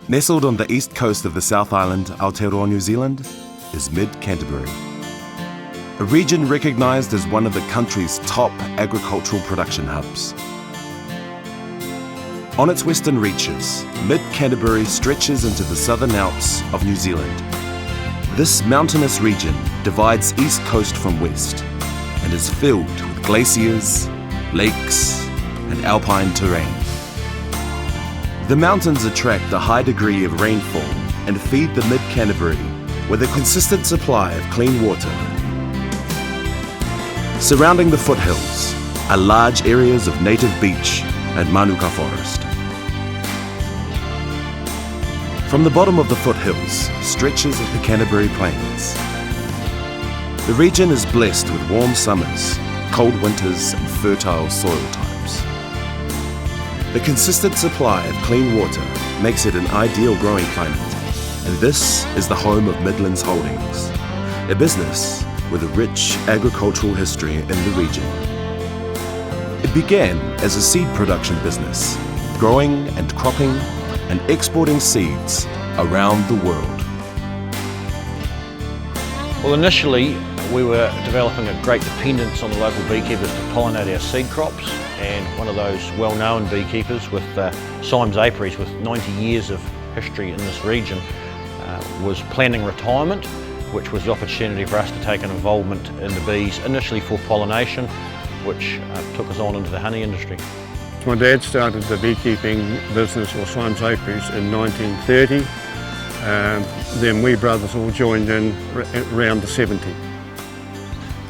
Nestled on the east coast of the South Island, Aotearoa, New Zealand, is Mid-Canterbury, a region recognised as one of the country's top agricultural production hubs. On its western reaches, Mid-Canterbury stretches into the southern Alps of New Zealand. This mountainous region divides east coast from west and is filled with glaciers, lakes, and alpine terrain. The mountains attract a high degree of rainfall and feed the Mid-Canterbury with a consistent supply of clean water. Surrounding the foothills are large areas of native beech and manuka forest. From the bottom of the foothills stretches the Canterbury Plains. The region is blessed with warm summers, cold winters, and fertile soil types. The consistent supply of clean water makes it an ideal growing climate, and this is the home of Midlands Holdings, a business with a rich agricultural history in the region. It began as a seed production business, growing and cropping and exporting seeds around the world. Well, initially we were developing a great dependence on the local beekeepers to pollinate our seed crops, and one of those well-known beekeepers with Symes Apiaries, with 90 years of history in this region, was planning retirement, which was the opportunity for us to take an involvement in the bees, initially for pollination, which took us on into the honey industry. My dad started the beekeeping business, or Symes Apiaries, in 1930. Then we brothers all joined in around the 70.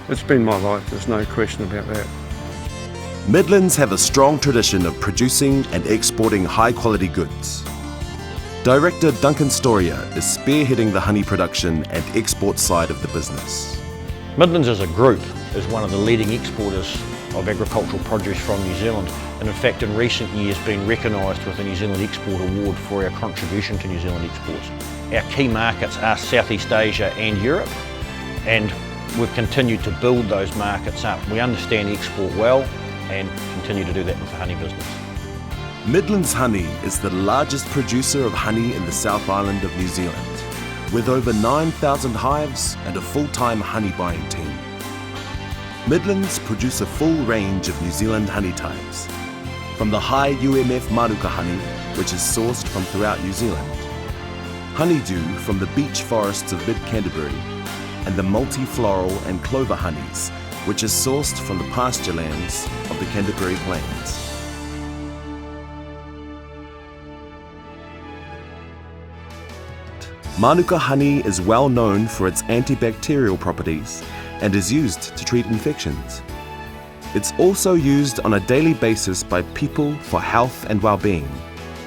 It's been my life, there's no question about that. Midlands have a strong tradition of producing and exporting high-quality goods. Director Duncan Storia is spearheading the honey production and export side of the business. Midlands as a group is one of the leading exporters of agricultural produce from New Zealand, and in fact in recent years been recognised with the New Zealand Export Award for our contribution to New Zealand exports. Our key markets are Southeast Asia and Europe, and we've continued to build those markets up. We understand export well and continue to do that with the honey business. Midlands Honey is the largest producer of honey in the South Island of New Zealand, with over 9,000 hives and a full-time honey buying team. Midlands produce a full range of New Zealand honey types, from the high UMF Manuka honey, which is sourced from throughout New Zealand, honeydew from the beech forests of Mid-Canterbury, and the multi-floral and clover honeys, which is sourced from the pasture lands of the Canterbury Plains. Manuka honey is well known for its antibacterial properties and is used to treat infections. It's also used on a daily basis by people for health and well-being,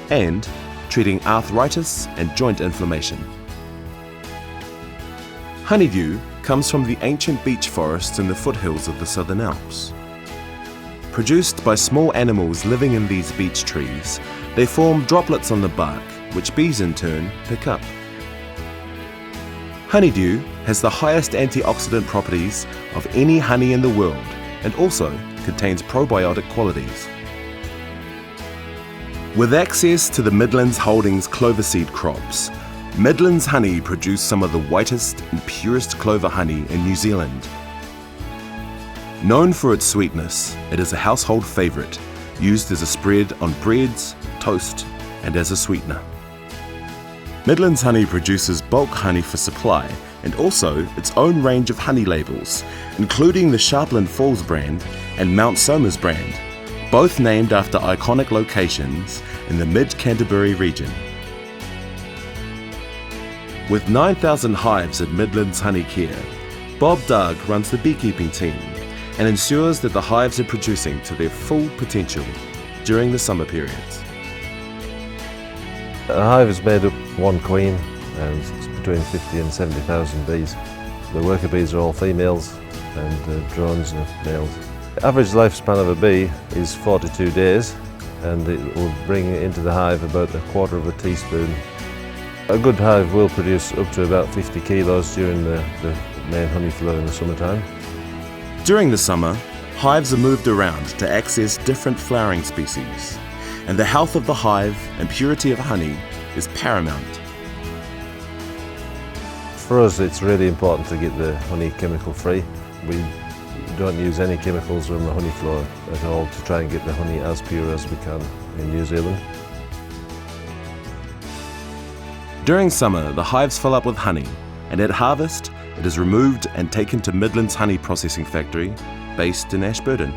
and treating arthritis and joint inflammation. Honeydew comes from the ancient beech forests in the foothills of the Southern Alps. Produced by small animals living in these beech trees, they form droplets on the bark, which bees in turn pick up. Honeydew has the highest antioxidant properties of any honey in the world and also contains probiotic qualities. With access to the Midlands Holdings clover seed crops, Midlands Honey produce some of the whitest and purest clover honey in New Zealand. Known for its sweetness, it is a household favourite, used as a spread on breads, toast, and as a sweetener. Midlands Honey produces bulk honey for supply and also its own range of honey labels, including the Sharpland Falls brand and Mount Somers brand, both named after iconic locations in the Mid-Canterbury region. With 9,000 hives at Midlands Honey Care, Bob Doug runs the beekeeping team and ensures that the hives are producing to their full potential during the summer periods. A hive is made up of one queen and it's between 50 and 70,000 bees. The worker bees are all females and drones are males. The average lifespan of a bee is 42 days, and it will bring into the hive about 1/4 of a teaspoon. A good hive will produce up to about 50 kilos during the main honey flow in the summertime. During the summer, hives are moved around to access different flowering species, and the health of the hive and purity of honey is paramount. For us, it's really important to get the honey chemical free. We don't use any chemicals on the honey flow at all to try and get the honey as pure as we can in New Zealand. During summer, the hives fill up with honey, and at harvest, it is removed and taken to Midlands Honey processing factory, based in Ashburton.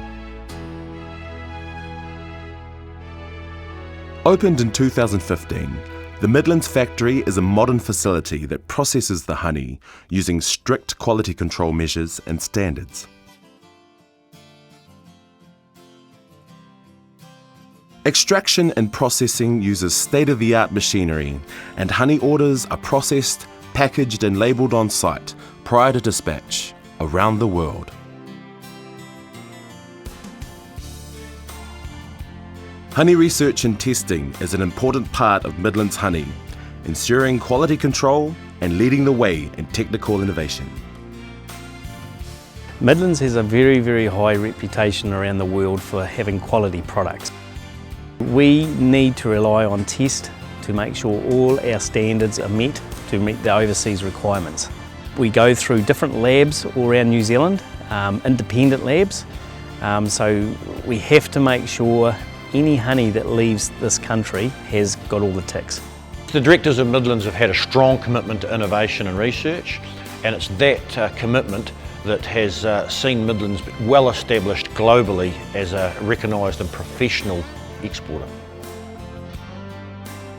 Opened in 2015, the Midlands factory is a modern facility that processes the honey using strict quality control measures and standards. Extraction and processing uses state-of-the-art machinery, and honey orders are processed, packaged and labelled on site prior to dispatch around the world. Honey research and testing is an important part of Midlands Honey, ensuring quality control and leading the way in technical innovation. Midlands has a very, very high reputation around the world for having quality products. We need to rely on test to make sure all our standards are met to meet the overseas requirements. We go through different labs all around New Zealand, independent labs, so we have to make sure any honey that leaves this country has got all the ticks. The directors of Midlands have had a strong commitment to innovation and research, and it's that commitment that has seen Midlands well established globally as a recognised and professional exporter.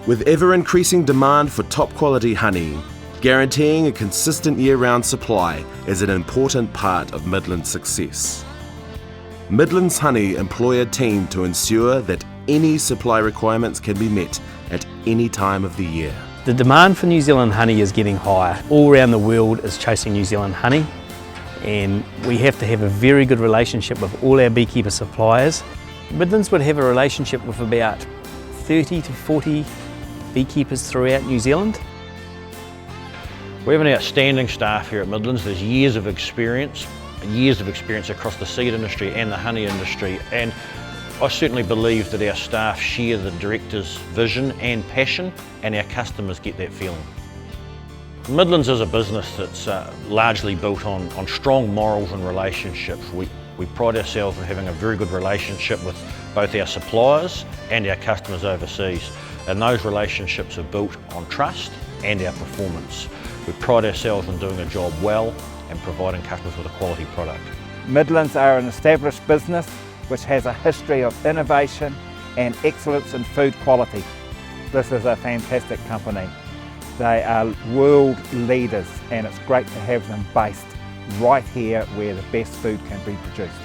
With ever-increasing demand for top-quality honey, guaranteeing a consistent year-round supply is an important part of Midlands' success. Midlands Honey employ a team to ensure that any supply requirements can be met at any time of the year. The demand for New Zealand honey is getting higher. All around the world is chasing New Zealand honey, and we have to have a very good relationship with all our beekeeper suppliers. Midlands would have a relationship with about 30 to 40 beekeepers throughout New Zealand. We have an outstanding staff here at Midlands. There's years of experience across the seed industry and the honey industry, and I certainly believe that our staff share the directors' vision and passion, and our customers get that feeling. Midlands is a business that's largely built on strong morals and relationships. We pride ourselves on having a very good relationship with both our suppliers and our customers overseas, and those relationships are built on trust and our performance. We pride ourselves on doing a job well and providing customers with a quality product. Midlands are an established business which has a history of innovation and excellence in food quality. This is a fantastic company. They are world leaders, and it's great to have them based right here where the best food can be produced.